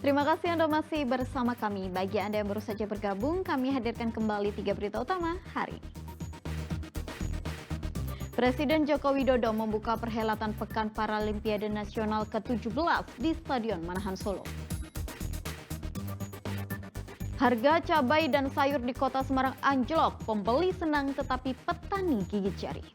Terima kasih Anda masih bersama kami. Bagi Anda yang baru saja bergabung, kami hadirkan kembali 3 berita utama hari ini. Presiden Joko Widodo membuka perhelatan Pekan Paralimpiade Nasional ke-17 di Stadion Manahan Solo. Harga cabai dan sayur di kota Semarang anjlok, pembeli senang tetapi petani gigit jari.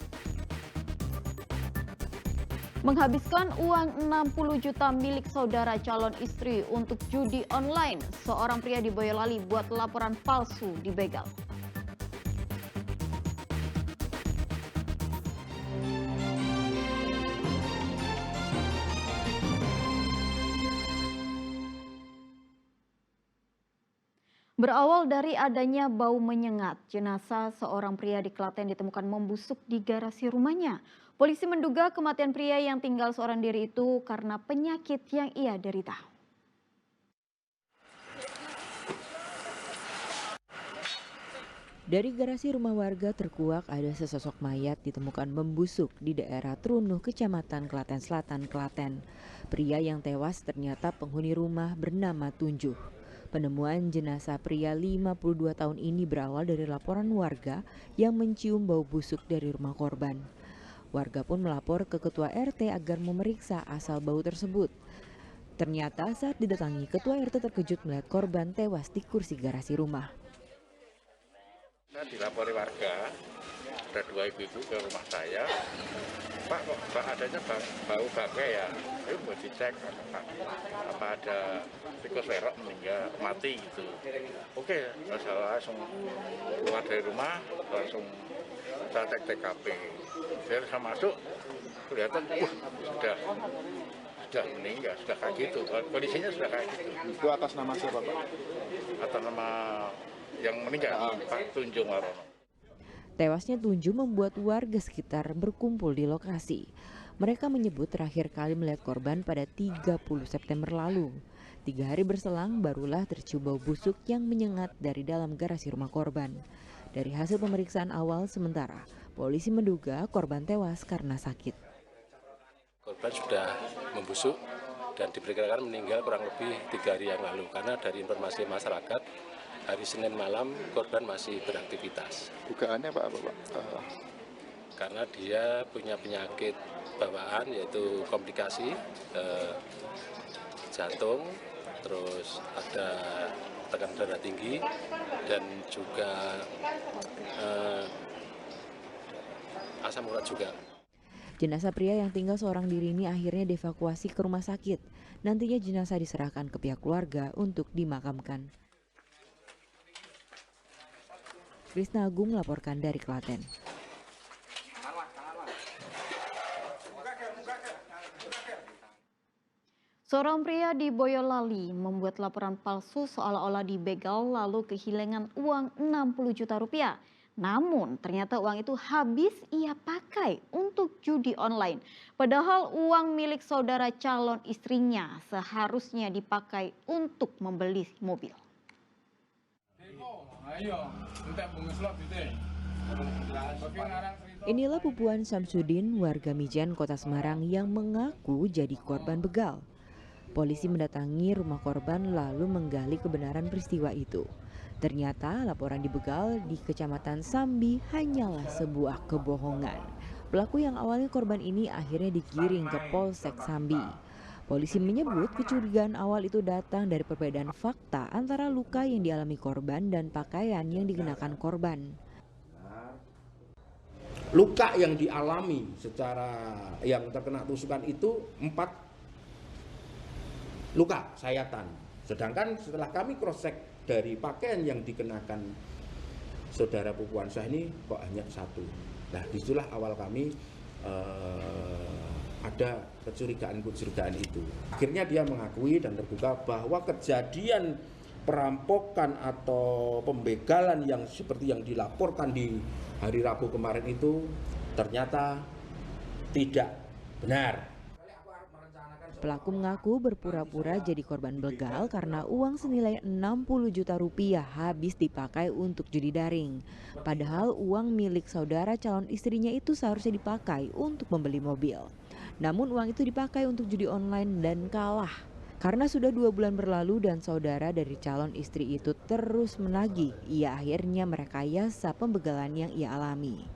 Menghabiskan uang 60 juta milik saudara calon istri untuk judi online, seorang pria di Boyolali buat laporan palsu dibegal. Berawal dari adanya bau menyengat, jenazah seorang pria di Klaten ditemukan membusuk di garasi rumahnya. Polisi menduga kematian pria yang tinggal seorang diri itu karena penyakit yang ia derita. Dari garasi rumah warga terkuak ada sesosok mayat ditemukan membusuk di daerah Trunuh, Kecamatan Klaten Selatan, Klaten. Pria yang tewas ternyata penghuni rumah bernama Tunjuh. Penemuan jenazah pria 52 tahun ini berawal dari laporan warga yang mencium bau busuk dari rumah korban. Warga pun melapor ke ketua RT agar memeriksa asal bau tersebut. Ternyata saat didatangi, ketua RT terkejut melihat korban tewas di kursi garasi rumah. Saya dilapori warga, ada 2 ibu-ibu ke rumah saya. Pak, kok adanya bau bangkai ya? Ayo buat dicek, apa ada tikus lerok meninggal, mati gitu. Oke, saya langsung keluar dari rumah, langsung saya cek TKP. Saya masuk, kelihatan, sudah meninggal, sudah kayak gitu. Kondisinya sudah kayak gitu. Itu atas nama siapa, Pak? Atas nama yang meninggal, Pak Tunjung Warono. Tewasnya Tunjuh membuat warga sekitar berkumpul di lokasi. Mereka menyebut terakhir kali melihat korban pada 30 September lalu. 3 hari berselang barulah tercium bau busuk yang menyengat dari dalam garasi rumah korban. Dari hasil pemeriksaan awal sementara, polisi menduga korban tewas karena sakit. Korban sudah membusuk dan diperkirakan meninggal kurang lebih 3 hari yang lalu karena dari informasi masyarakat hari Senin malam korban masih beraktivitas. Dugaannya Pak apa, Pak? Karena dia punya penyakit bawaan yaitu komplikasi jantung, terus ada tekanan darah tinggi dan juga asam urat juga. Jenazah pria yang tinggal seorang diri ini akhirnya dievakuasi ke rumah sakit. Nantinya jenazah diserahkan ke pihak keluarga untuk dimakamkan. Krisna Agung melaporkan dari Klaten. Seorang pria di Boyolali membuat laporan palsu seolah-olah dibegal lalu kehilangan uang 60 juta rupiah. Namun ternyata uang itu habis ia pakai untuk judi online. Padahal uang milik saudara calon istrinya seharusnya dipakai untuk membeli mobil. Inilah Pupuan Samsudin, warga Mijan, Kota Semarang yang mengaku jadi korban begal. Polisi mendatangi rumah korban lalu menggali kebenaran peristiwa itu. Ternyata laporan dibegal di Kecamatan Sambi hanyalah sebuah kebohongan. Pelaku yang awalnya korban ini akhirnya digiring ke Polsek Sambi. Polisi menyebut kecurigaan awal itu datang dari perbedaan fakta antara luka yang dialami korban dan pakaian yang dikenakan korban. Luka yang dialami secara yang terkena tusukan itu 4 luka sayatan. Sedangkan setelah kami cross check dari pakaian yang dikenakan saudara Pupuan Syah ini kok hanya 1. Nah, disitulah awal kami ada kecurigaan itu. Akhirnya dia mengakui dan terbuka bahwa kejadian perampokan atau pembegalan yang seperti yang dilaporkan di hari Rabu kemarin itu ternyata tidak benar. Pelaku mengaku berpura-pura jadi korban begal karena uang senilai 60 juta rupiah habis dipakai untuk judi daring. Padahal uang milik saudara calon istrinya itu seharusnya dipakai untuk membeli mobil. Namun uang itu dipakai untuk judi online dan kalah. Karena sudah 2 bulan berlalu dan saudara dari calon istri itu terus menagih, ia akhirnya merekayasa pembegalan yang ia alami.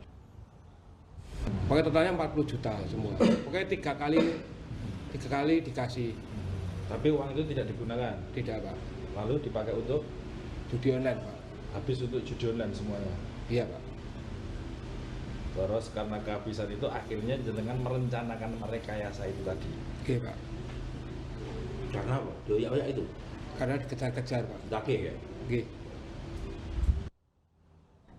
Pokoknya totalnya 40 juta semua. Pokoknya tiga kali dikasih. Tapi uang itu tidak digunakan? Tidak, Pak. Lalu dipakai untuk? Judi online, Pak. Habis untuk judi online semuanya? Iya, Pak. Terus karena kehabisan itu akhirnya jenengan merencanakan merekayasa itu tadi? Oke, Pak. Karena apa? Doyak-doyak itu? Karena dikejar-kejar, Pak. Dake ya? Oke.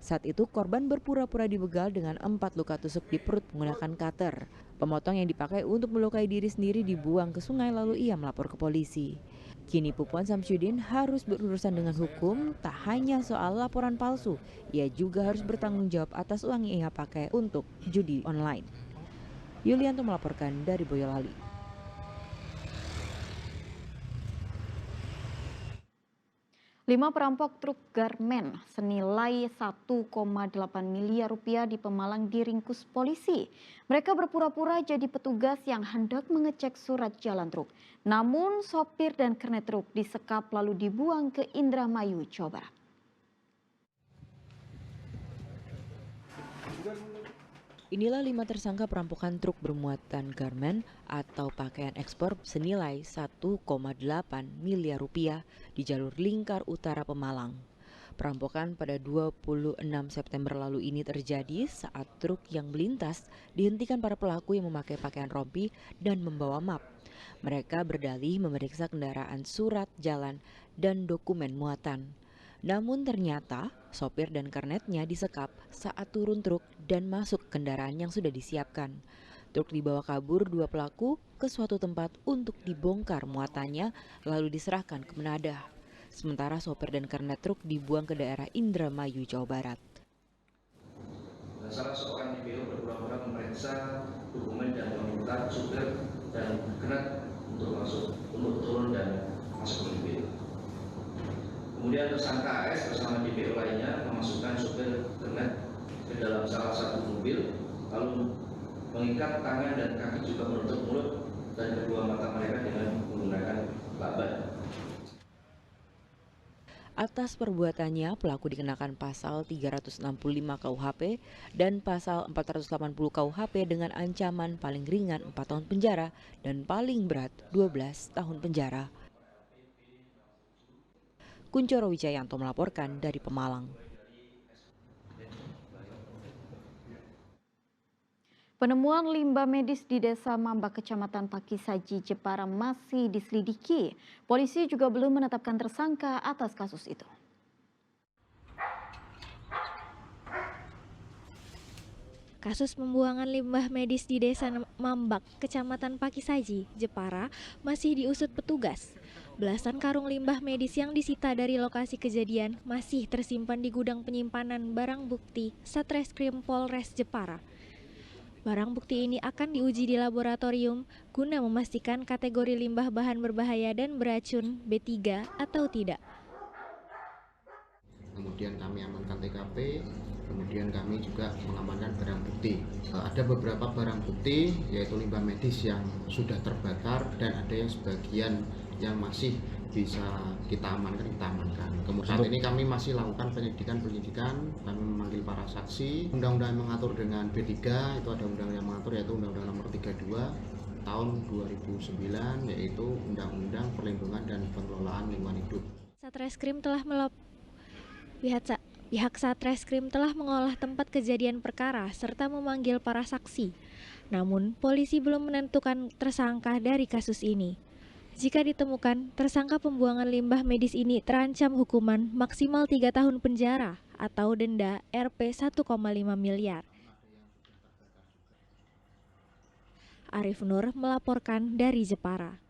Saat itu korban berpura-pura dibegal dengan 4 luka tusuk di perut menggunakan cutter. Pemotong yang dipakai untuk melukai diri sendiri dibuang ke sungai lalu ia melapor ke polisi. Kini Pupuan Samsyudin harus berurusan dengan hukum, tak hanya soal laporan palsu, ia juga harus bertanggung jawab atas uang yang ia pakai untuk judi online. Yulianto melaporkan dari Boyolali. 5 perampok truk garmen senilai 1,8 miliar rupiah di Pemalang diringkus polisi. Mereka berpura-pura jadi petugas yang hendak mengecek surat jalan truk. Namun sopir dan kernet truk disekap lalu dibuang ke Indramayu, Jawa Barat. Inilah 5 tersangka perampokan truk bermuatan garmen atau pakaian ekspor senilai 1,8 miliar rupiah di jalur Lingkar Utara Pemalang. Perampokan pada 26 September lalu ini terjadi saat truk yang melintas dihentikan para pelaku yang memakai pakaian rompi dan membawa map. Mereka berdalih memeriksa kendaraan surat jalan dan dokumen muatan. Namun ternyata sopir dan kernetnya disekap saat turun truk dan masuk kendaraan yang sudah disiapkan. Truk dibawa kabur 2 pelaku ke suatu tempat untuk dibongkar muatannya lalu diserahkan ke Menadah. Sementara sopir dan kernet truk dibuang ke daerah Indramayu, Jawa Barat. Salah seorang DPO berpura-pura memeriksa dokumen dan meminta supir dan kernet untuk turun dan masuk ke DPO. Kemudian tersangka AS bersama DPO lainnya memasukkan supir kernet ke dalam salah satu mobil, lalu mengikat tangan dan kaki juga menutup mulut dan kedua mata mereka dengan menggunakan lakban. Atas perbuatannya, pelaku dikenakan pasal 365 KUHP dan pasal 480 KUHP dengan ancaman paling ringan 4 tahun penjara dan paling berat 12 tahun penjara. Kuncoro Wijayanto melaporkan dari Pemalang. Penemuan limbah medis di Desa Mambak, Kecamatan Pakisaji, Jepara masih diselidiki. Polisi juga belum menetapkan tersangka atas kasus itu. Kasus pembuangan limbah medis di Desa Mambak, Kecamatan Pakisaji, Jepara masih diusut petugas. Belasan karung limbah medis yang disita dari lokasi kejadian masih tersimpan di gudang penyimpanan barang bukti Satreskrim Polres Jepara. Barang bukti ini akan diuji di laboratorium guna memastikan kategori limbah bahan berbahaya dan beracun B3 atau tidak. Kemudian kami amankan TKP, kemudian kami juga mengamankan barang bukti. Ada beberapa barang bukti yaitu limbah medis yang sudah terbakar dan ada yang sebagian yang masih bisa kita amankan. Kemudian saat ini kami masih lakukan penyidikan, kami memanggil para saksi. Undang-undang yang mengatur dengan B3 itu ada undang yang mengatur yaitu Undang-Undang Nomor 32 tahun 2009 yaitu Undang-Undang Perlindungan dan Pengelolaan Lingkungan Hidup. Pihak Satreskrim telah mengolah tempat kejadian perkara serta memanggil para saksi. Namun, polisi belum menentukan tersangka dari kasus ini. Jika ditemukan, tersangka pembuangan limbah medis ini terancam hukuman maksimal 3 tahun penjara atau denda Rp 1,5 miliar. Arif Nur melaporkan dari Jepara.